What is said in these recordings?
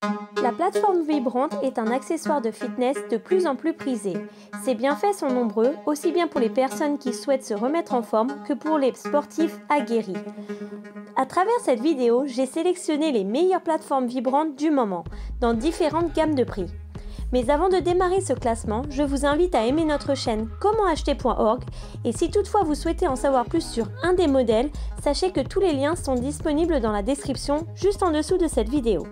La plateforme vibrante est un accessoire de fitness de plus en plus prisé. Ses bienfaits sont nombreux, aussi bien pour les personnes qui souhaitent se remettre en forme que pour les sportifs aguerris. À travers cette vidéo, j'ai sélectionné les meilleures plateformes vibrantes du moment, dans différentes gammes de prix. Mais avant de démarrer ce classement, je vous invite à aimer notre chaîne commentacheter.org et si toutefois vous souhaitez en savoir plus sur un des modèles, sachez que tous les liens sont disponibles dans la description juste en dessous de cette vidéo.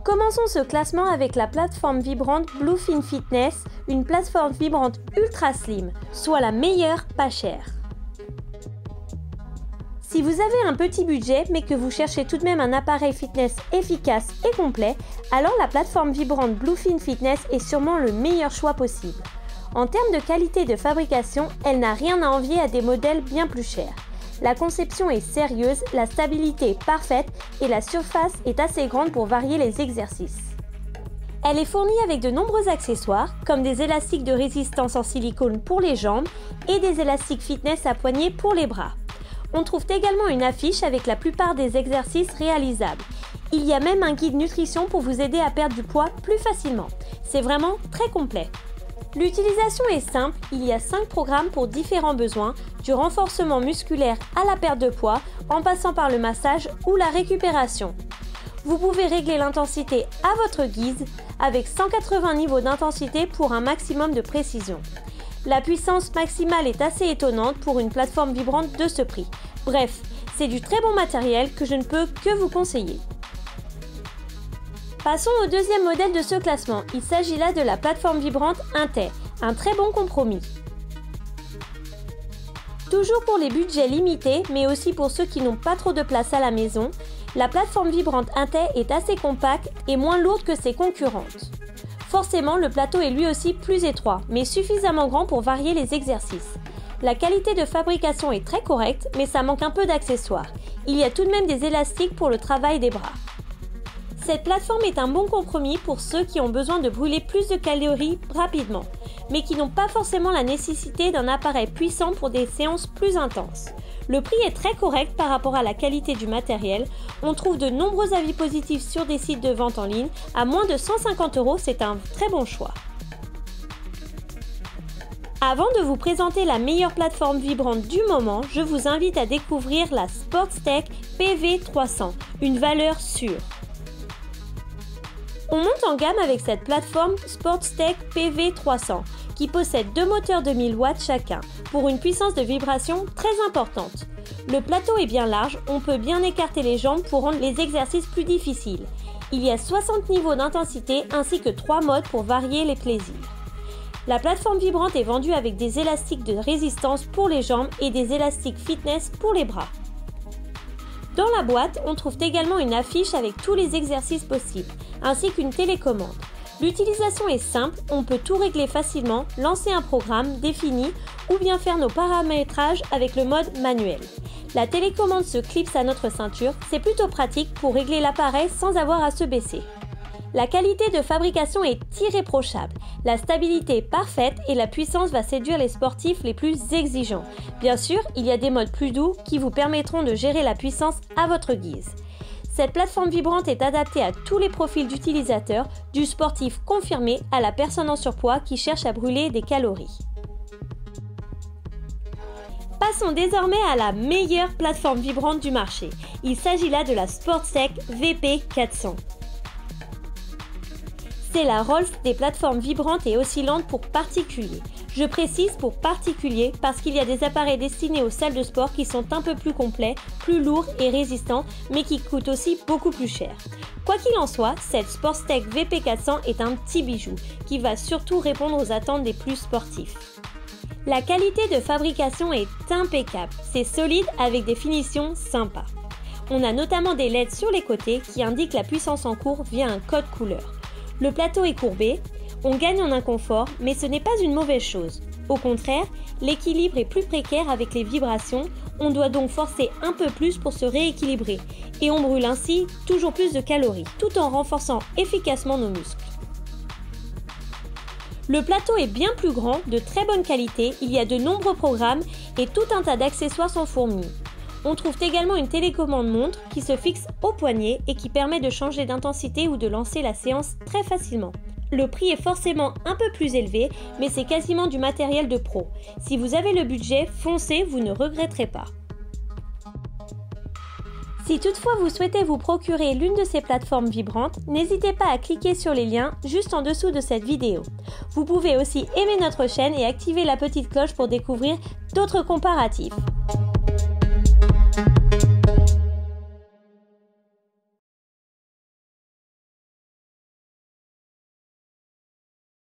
Commençons ce classement avec la plateforme vibrante Bluefin Fitness, une plateforme vibrante ultra slim, soit la meilleure pas chère. Si vous avez un petit budget mais que vous cherchez tout de même un appareil fitness efficace et complet, alors la plateforme vibrante Bluefin Fitness est sûrement le meilleur choix possible. En termes de qualité de fabrication, elle n'a rien à envier à des modèles bien plus chers. La conception est sérieuse, la stabilité est parfaite et la surface est assez grande pour varier les exercices. Elle est fournie avec de nombreux accessoires, comme des élastiques de résistance en silicone pour les jambes et des élastiques fitness à poignée pour les bras. On trouve également une affiche avec la plupart des exercices réalisables. Il y a même un guide nutrition pour vous aider à perdre du poids plus facilement. C'est vraiment très complet. L'utilisation est simple, il y a 5 programmes pour différents besoins, du renforcement musculaire à la perte de poids, en passant par le massage ou la récupération. Vous pouvez régler l'intensité à votre guise, avec 180 niveaux d'intensité pour un maximum de précision. La puissance maximale est assez étonnante pour une plateforme vibrante de ce prix. Bref, c'est du très bon matériel que je ne peux que vous conseiller. Passons au deuxième modèle de ce classement. Il s'agit là de la plateforme vibrante Intè, un très bon compromis. Toujours pour les budgets limités, mais aussi pour ceux qui n'ont pas trop de place à la maison, la plateforme vibrante Intè est assez compacte et moins lourde que ses concurrentes. Forcément, le plateau est lui aussi plus étroit, mais suffisamment grand pour varier les exercices. La qualité de fabrication est très correcte, mais ça manque un peu d'accessoires. Il y a tout de même des élastiques pour le travail des bras. Cette plateforme est un bon compromis pour ceux qui ont besoin de brûler plus de calories rapidement, mais qui n'ont pas forcément la nécessité d'un appareil puissant pour des séances plus intenses. Le prix est très correct par rapport à la qualité du matériel. On trouve de nombreux avis positifs sur des sites de vente en ligne. À moins de 150 €, c'est un très bon choix. Avant de vous présenter la meilleure plateforme vibrante du moment, je vous invite à découvrir la Sportstech PV300, une valeur sûre. On monte en gamme avec cette plateforme Sportstech PV300 qui possède 2 moteurs de 1000 watts chacun pour une puissance de vibration très importante. Le plateau est bien large, on peut bien écarter les jambes pour rendre les exercices plus difficiles. Il y a 60 niveaux d'intensité ainsi que 3 modes pour varier les plaisirs. La plateforme vibrante est vendue avec des élastiques de résistance pour les jambes et des élastiques fitness pour les bras. Dans la boîte, on trouve également une affiche avec tous les exercices possibles, ainsi qu'une télécommande. L'utilisation est simple, on peut tout régler facilement, lancer un programme défini ou bien faire nos paramétrages avec le mode manuel. La télécommande se clipse à notre ceinture, c'est plutôt pratique pour régler l'appareil sans avoir à se baisser. La qualité de fabrication est irréprochable, la stabilité est parfaite et la puissance va séduire les sportifs les plus exigeants. Bien sûr, il y a des modes plus doux qui vous permettront de gérer la puissance à votre guise. Cette plateforme vibrante est adaptée à tous les profils d'utilisateurs, du sportif confirmé à la personne en surpoids qui cherche à brûler des calories. Passons désormais à la meilleure plateforme vibrante du marché. Il s'agit là de la Sportstech VP400. C'est la Rolls des plateformes vibrantes et oscillantes pour particuliers. Je précise pour particuliers parce qu'il y a des appareils destinés aux salles de sport qui sont un peu plus complets, plus lourds et résistants, mais qui coûtent aussi beaucoup plus cher. Quoi qu'il en soit, cette Sportstech VP400 est un petit bijou qui va surtout répondre aux attentes des plus sportifs. La qualité de fabrication est impeccable, c'est solide avec des finitions sympas. On a notamment des LED sur les côtés qui indiquent la puissance en cours via un code couleur. Le plateau est courbé, on gagne en inconfort, mais ce n'est pas une mauvaise chose. Au contraire, l'équilibre est plus précaire avec les vibrations, on doit donc forcer un peu plus pour se rééquilibrer, et on brûle ainsi toujours plus de calories, tout en renforçant efficacement nos muscles. Le plateau est bien plus grand, de très bonne qualité, il y a de nombreux programmes et tout un tas d'accessoires sont fournis. On trouve également une télécommande montre qui se fixe au poignet et qui permet de changer d'intensité ou de lancer la séance très facilement. Le prix est forcément un peu plus élevé, mais c'est quasiment du matériel de pro. Si vous avez le budget, foncez, vous ne regretterez pas. Si toutefois vous souhaitez vous procurer l'une de ces plateformes vibrantes, n'hésitez pas à cliquer sur les liens juste en dessous de cette vidéo. Vous pouvez aussi aimer notre chaîne et activer la petite cloche pour découvrir d'autres comparatifs.